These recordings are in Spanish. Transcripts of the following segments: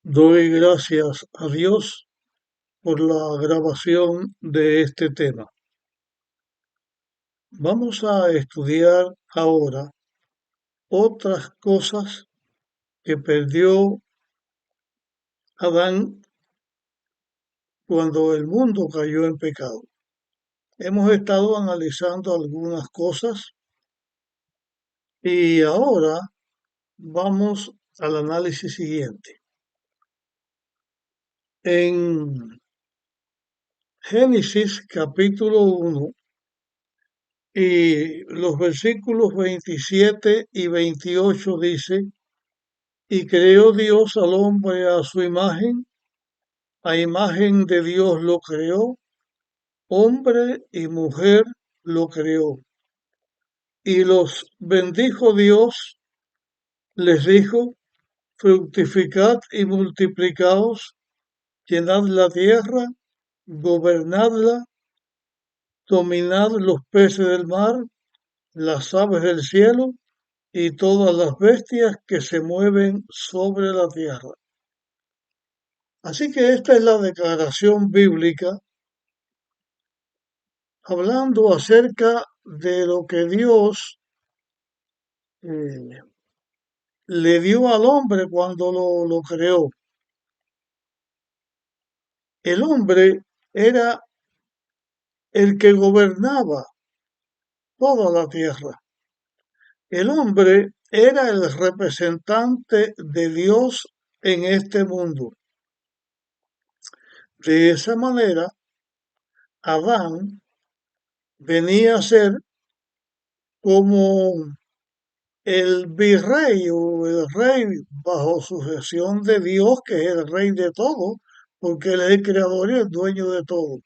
Doy gracias a Dios por la grabación de este tema. Vamos a estudiar ahora otras cosas que perdió Adán cuando el mundo cayó en pecado. Hemos estado analizando algunas cosas y ahora vamos al análisis siguiente. En Génesis capítulo 1 y los versículos 27 y 28 dice: Y creó Dios al hombre a su a imagen de Dios lo creó, hombre y mujer lo creó. Y los bendijo Dios, les dijo: Fructificad y multiplicaos, llenad la tierra, gobernadla, dominad los peces del mar, las aves del cielo y todas las bestias que se mueven sobre la tierra. Así que esta es la declaración bíblica hablando acerca de lo que Dios eh, le dio al hombre cuando lo creó. El hombre era el que gobernaba toda la tierra. El hombre era el representante de Dios en este mundo. De esa manera, Adán venía a ser como el virrey o el rey bajo sujeción de Dios, que es el rey de todo, porque Él es el creador y el dueño de todo.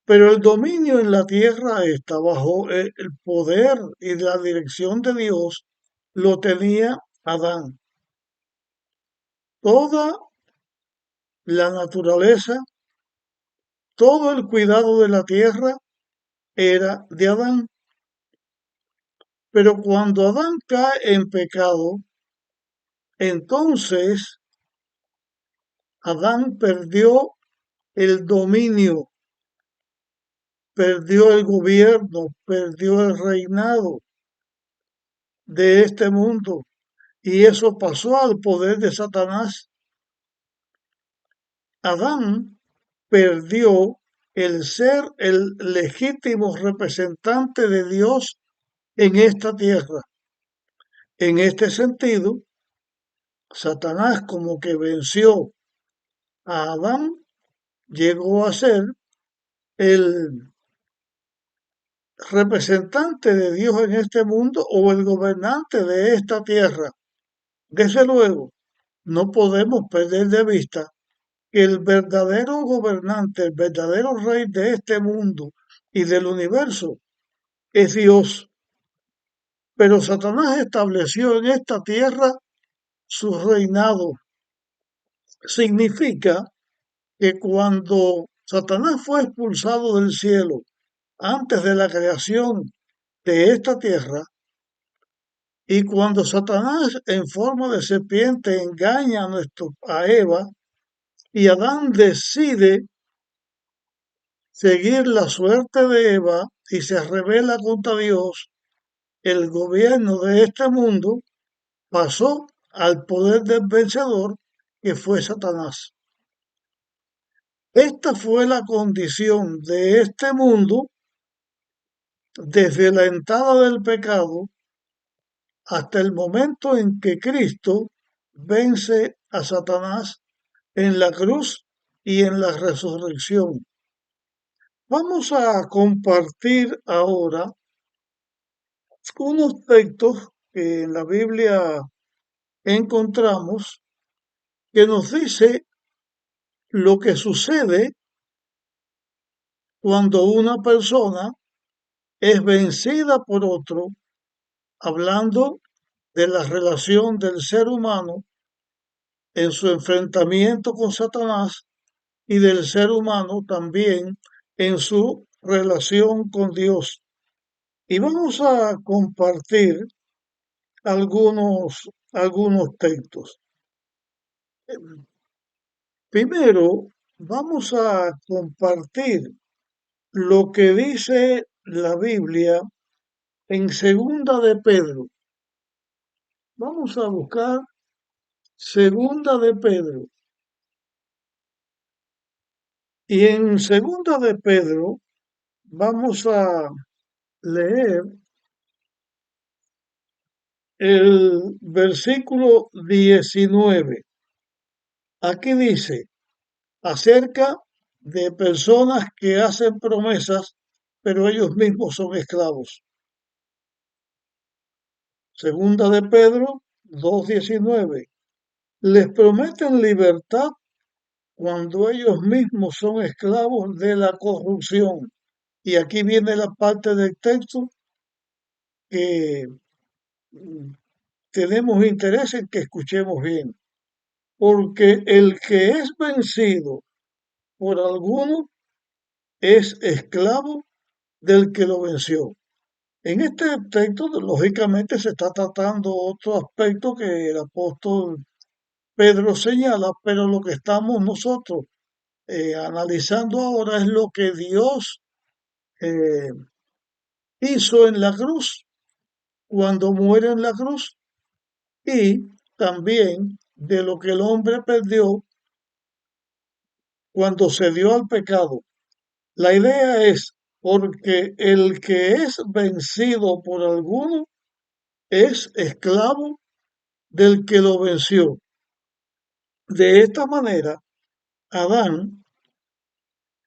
Pero el dominio en la tierra está bajo el poder y la dirección de Dios, lo tenía Adán. Toda la naturaleza, todo el cuidado de la tierra era de Adán. Pero cuando Adán cae en pecado, entonces Adán perdió el dominio, perdió el gobierno, perdió el reinado de este mundo. Y eso pasó al poder de Satanás. Adán perdió el ser el legítimo representante de Dios en esta tierra. En este sentido, Satanás como que venció a Adán, llegó a ser el representante de Dios en este mundo o el gobernante de esta tierra. Desde luego, no podemos perder de vista que el verdadero gobernante, el verdadero rey de este mundo y del universo es Dios. Pero Satanás estableció en esta tierra su reinado. Significa que cuando Satanás fue expulsado del cielo antes de la creación de esta tierra, y cuando Satanás en forma de serpiente engaña a Eva, y Adán decide seguir la suerte de Eva y se rebela contra Dios, el gobierno de este mundo pasó al poder del vencedor, que fue Satanás. Esta fue la condición de este mundo desde la entrada del pecado hasta el momento en que Cristo vence a Satanás en la cruz y en la resurrección. Vamos a compartir ahora unos textos que en la Biblia encontramos que nos dice lo que sucede cuando una persona es vencida por otro, hablando de la relación del ser humano en su enfrentamiento con Satanás y del ser humano también en su relación con Dios. Y vamos a compartir algunos textos. Primero, vamos a compartir lo que dice la Biblia en Segunda de Pedro. Vamos a buscar Segunda de Pedro. Y en Segunda de Pedro vamos a leer el versículo 19. Aquí dice, acerca de personas que hacen promesas, pero ellos mismos son esclavos. Segunda de Pedro 2:19. Les prometen libertad cuando ellos mismos son esclavos de la corrupción. Y aquí viene la parte del texto que tenemos interés en que escuchemos bien. Porque el que es vencido por alguno es esclavo del que lo venció. En este texto, lógicamente, se está tratando otro aspecto que el apóstol Pedro señala, pero lo que estamos nosotros analizando ahora es lo que Dios eh, hizo en la cruz, cuando muere en la cruz, y también de lo que el hombre perdió cuando se dio al pecado. La idea es, porque el que es vencido por alguno es esclavo del que lo venció. De esta manera, Adán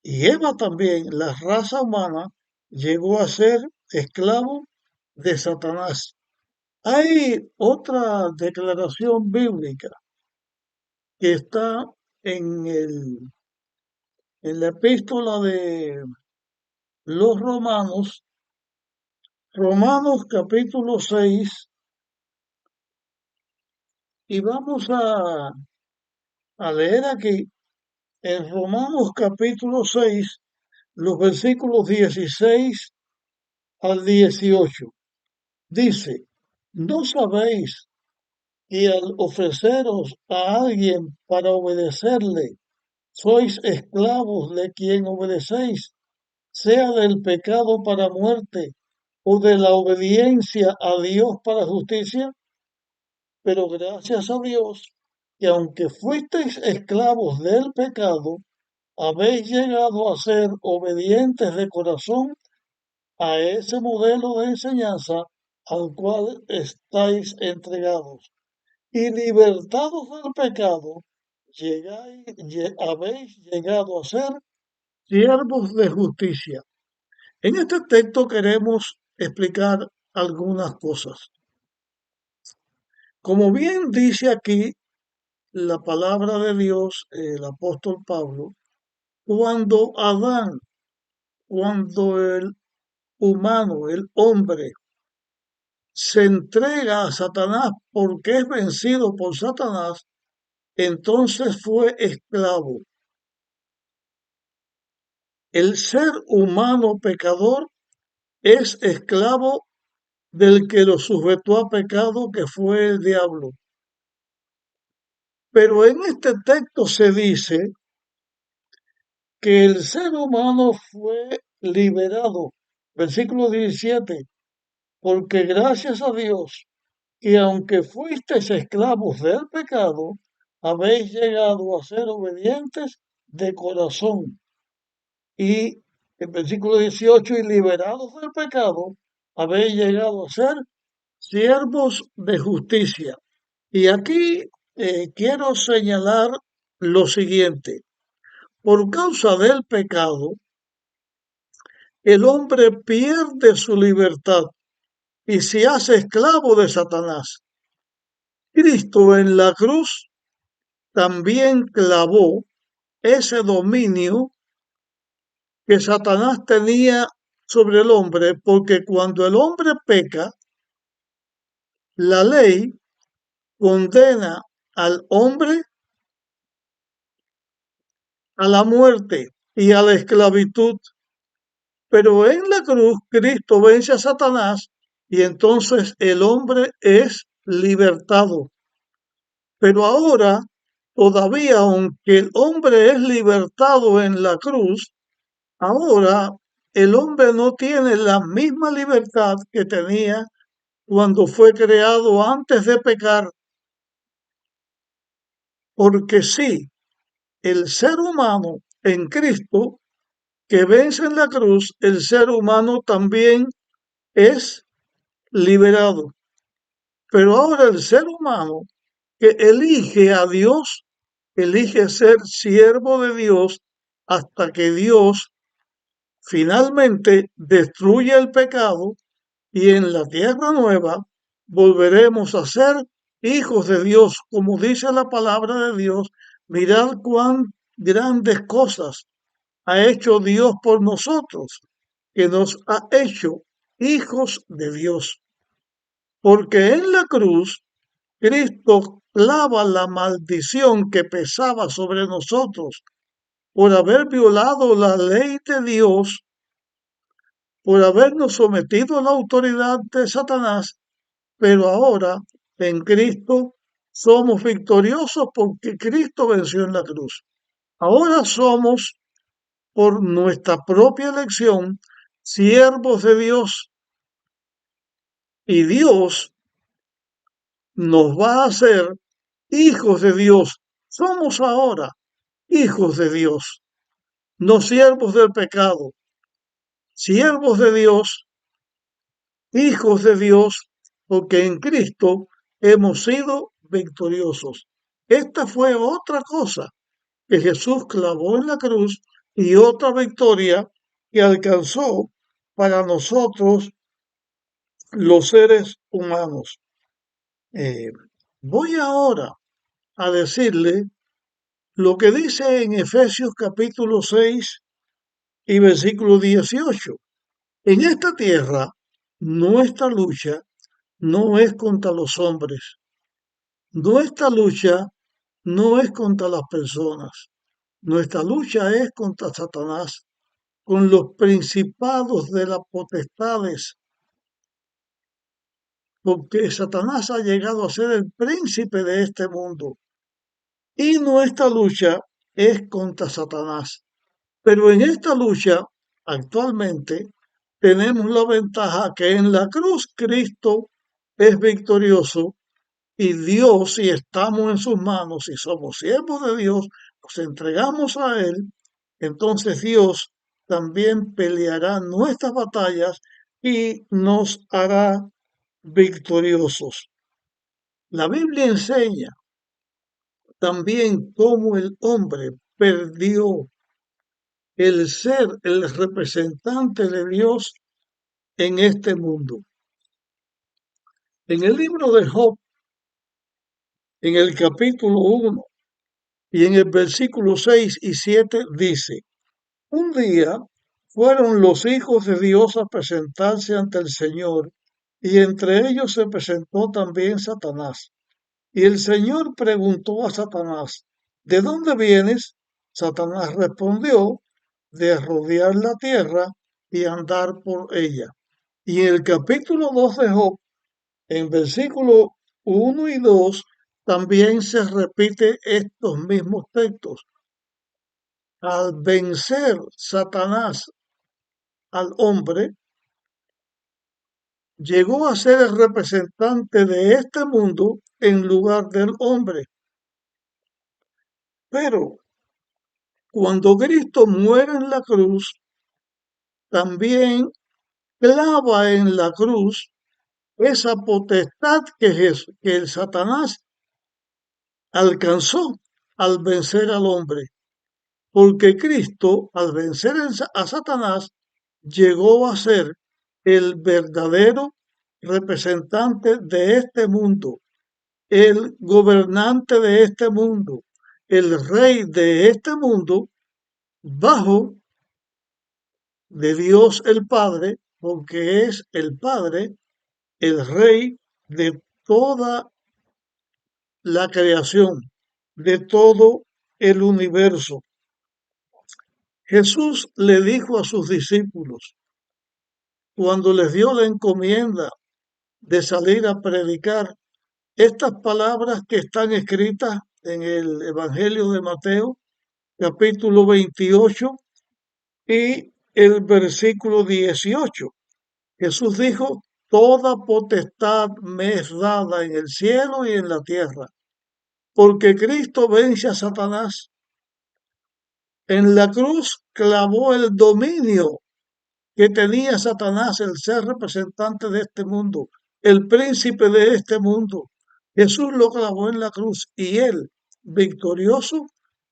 y Eva también, la raza humana, llegó a ser esclavo de Satanás. Hay otra declaración bíblica que está en, en la epístola de los Romanos, Romanos capítulo 6, y vamos a leer aquí en Romanos capítulo 6, los versículos 16 al 18. Dice, ¿no sabéis que al ofreceros a alguien para obedecerle, sois esclavos de quien obedecéis, sea del pecado para muerte o de la obediencia a Dios para justicia? Pero gracias a Dios, que aunque fuisteis esclavos del pecado, habéis llegado a ser obedientes de corazón a ese modelo de enseñanza al cual estáis entregados. Y libertados del pecado, habéis llegado a ser siervos de justicia. En este texto queremos explicar algunas cosas. Como bien dice aquí la palabra de Dios, el apóstol Pablo, cuando Adán, cuando el humano, el hombre, se entrega a Satanás porque es vencido por Satanás, entonces fue esclavo. El ser humano pecador es esclavo del que lo sujetó a pecado, que fue el diablo. Pero en este texto se dice que el ser humano fue liberado. Versículo 17, porque gracias a Dios, que aunque fuisteis esclavos del pecado, habéis llegado a ser obedientes de corazón. Y el versículo 18, y liberados del pecado, habéis llegado a ser siervos de justicia. Y aquí quiero señalar lo siguiente. Por causa del pecado, el hombre pierde su libertad y se hace esclavo de Satanás. Cristo en la cruz también clavó ese dominio que Satanás tenía sobre el hombre, porque cuando el hombre peca, la ley condena al hombre a la muerte y a la esclavitud. Pero en la cruz Cristo vence a Satanás y entonces el hombre es libertado. Pero ahora Todavía, aunque el hombre es libertado en la cruz, ahora el hombre no tiene la misma libertad que tenía cuando fue creado antes de pecar, porque sí, el ser humano en Cristo que vence en la cruz, el ser humano también es liberado. Pero ahora el ser humano que elige a Dios, elige ser siervo de Dios hasta que Dios finalmente destruye el pecado y en la tierra nueva volveremos a ser hijos de Dios, como dice la palabra de Dios. Mirad cuán grandes cosas ha hecho Dios por nosotros, que nos ha hecho hijos de Dios. Porque en la cruz Cristo clava la maldición que pesaba sobre nosotros por haber violado la ley de Dios, por habernos sometido a la autoridad de Satanás, pero ahora en Cristo somos victoriosos porque Cristo venció en la cruz. Ahora somos, por nuestra propia elección, siervos de Dios y Dios nos va a hacer hijos de Dios. Somos ahora hijos de Dios, no siervos del pecado, siervos de Dios, hijos de Dios, porque en Cristo hemos sido victoriosos. Esta fue otra cosa que Jesús clavó en la cruz y otra victoria que alcanzó para nosotros los seres humanos. Eh, Voy ahora a decirle lo que dice en Efesios capítulo 6 y versículo 18. En esta tierra, nuestra lucha no es contra los hombres, nuestra lucha no es contra las personas, nuestra lucha es contra Satanás, con los principados de las potestades, porque Satanás ha llegado a ser el príncipe de este mundo. Y nuestra lucha es contra Satanás. Pero en esta lucha, actualmente, tenemos la ventaja que en la cruz Cristo es victorioso y Dios, si estamos en sus manos y somos siervos de Dios, nos entregamos a Él, entonces Dios también peleará nuestras batallas y nos hará victoriosos. La Biblia enseña también cómo el hombre perdió el ser el representante de Dios en este mundo. En el libro de Job, en el capítulo 1 y en el versículo 6 y 7 dice, un día fueron los hijos de Dios a presentarse ante el Señor, y entre ellos se presentó también Satanás. Y el Señor preguntó a Satanás, ¿de dónde vienes? Satanás respondió, de rodear la tierra y andar por ella. Y en el capítulo 2 de Job, en versículo 1 y 2, también se repite estos mismos textos. Al vencer Satanás al hombre, llegó a ser el representante de este mundo en lugar del hombre. Pero cuando Cristo muere en la cruz, también clava en la cruz esa potestad que el Satanás alcanzó al vencer al hombre. Porque Cristo, al vencer a Satanás, llegó a ser el verdadero representante de este mundo, el gobernante de este mundo, el rey de este mundo, bajo de Dios el Padre, porque es el Padre, el rey de toda la creación, de todo el universo. Jesús le dijo a sus discípulos, cuando les dio la encomienda de salir a predicar, estas palabras que están escritas en el Evangelio de Mateo, capítulo 28 y el versículo 18. Jesús dijo, toda potestad me es dada en el cielo y en la tierra, porque Cristo vence a Satanás. En la cruz clavó el dominio que tenía Satanás, el ser representante de este mundo, el príncipe de este mundo. Jesús lo clavó en la cruz y él, victorioso,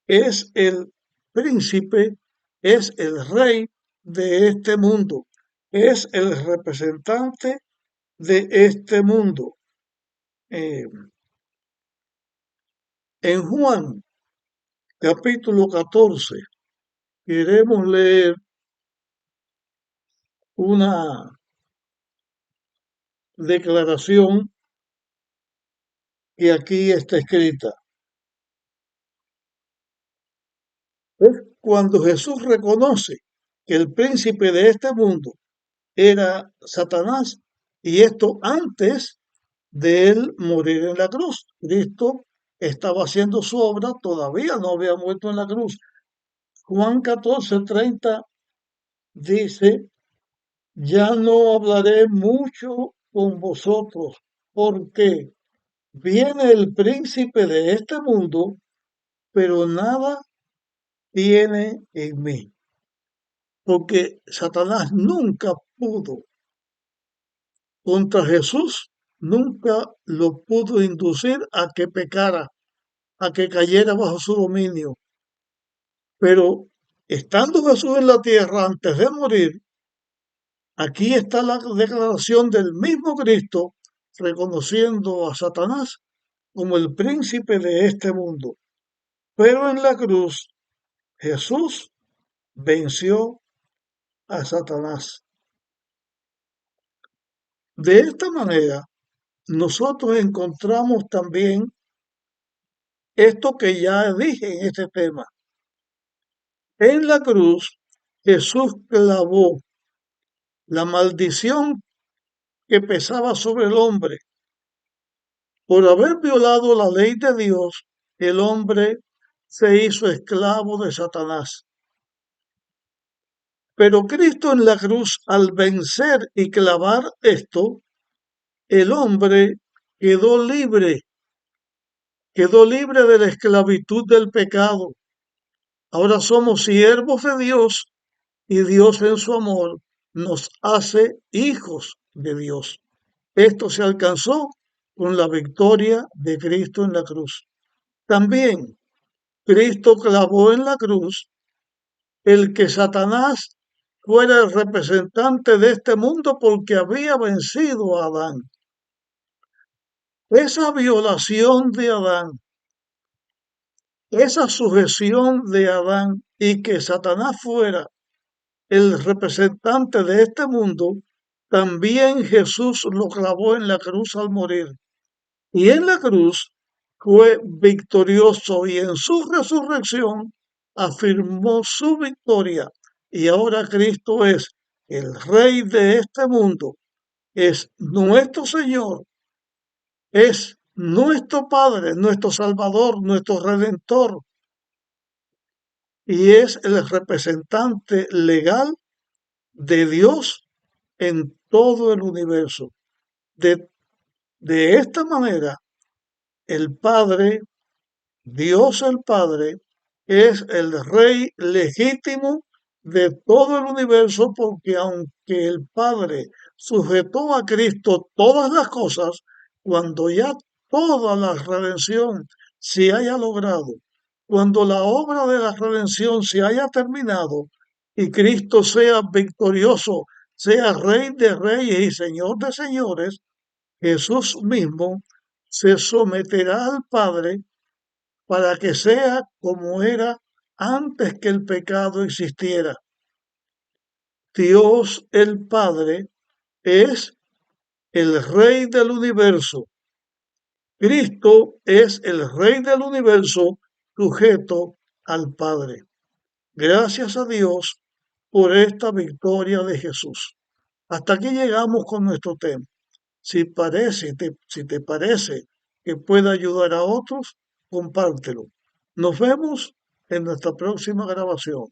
es el príncipe, es el rey de este mundo, es el representante de este mundo. En Juan capítulo 14 queremos leer una declaración que aquí está escrita. Es cuando Jesús reconoce que el príncipe de este mundo era Satanás, y esto antes de él morir en la cruz. Cristo estaba haciendo su obra, todavía no había muerto en la cruz. Juan 14:30 dice, ya no hablaré mucho con vosotros, porque viene el príncipe de este mundo, pero nada tiene en mí. Porque Satanás nunca pudo contra Jesús, nunca lo pudo inducir a que pecara, a que cayera bajo su dominio. Pero estando Jesús en la tierra antes de morir, aquí está la declaración del mismo Cristo reconociendo a Satanás como el príncipe de este mundo. Pero en la cruz Jesús venció a Satanás. De esta manera, nosotros encontramos también esto que ya dije en este tema. En la cruz, Jesús clavó la maldición que pesaba sobre el hombre. Por haber violado la ley de Dios, el hombre se hizo esclavo de Satanás. Pero Cristo en la cruz, al vencer y clavar esto, el hombre quedó libre de la esclavitud del pecado. Ahora somos siervos de Dios y Dios en su amor nos hace hijos de Dios. Esto se alcanzó con la victoria de Cristo en la cruz. También Cristo clavó en la cruz el que Satanás fuera el representante de este mundo porque había vencido a Adán. Esa violación de Adán, esa sujeción de Adán y que Satanás fuera el representante de este mundo, también Jesús lo clavó en la cruz al morir. Y en la cruz fue victorioso y en su resurrección afirmó su victoria. Y ahora Cristo es el Rey de este mundo, es nuestro Señor, es nuestro Padre, nuestro Salvador, nuestro Redentor, y es el representante legal de Dios en todo el universo. De, de esta manera, el Padre, Dios el Padre, es el Rey legítimo de todo el universo porque aunque el Padre sujetó a Cristo todas las cosas, cuando ya toda la redención se haya logrado, cuando la obra de la redención se haya terminado y Cristo sea victorioso, sea Rey de reyes y Señor de señores, Jesús mismo se someterá al Padre para que sea como era antes que el pecado existiera. Dios el Padre es el Rey del universo. Cristo es el Rey del universo sujeto al Padre. Gracias a Dios por esta victoria de Jesús. Hasta aquí llegamos con nuestro tema. Si te parece que pueda ayudar a otros, compártelo. Nos vemos en nuestra próxima grabación.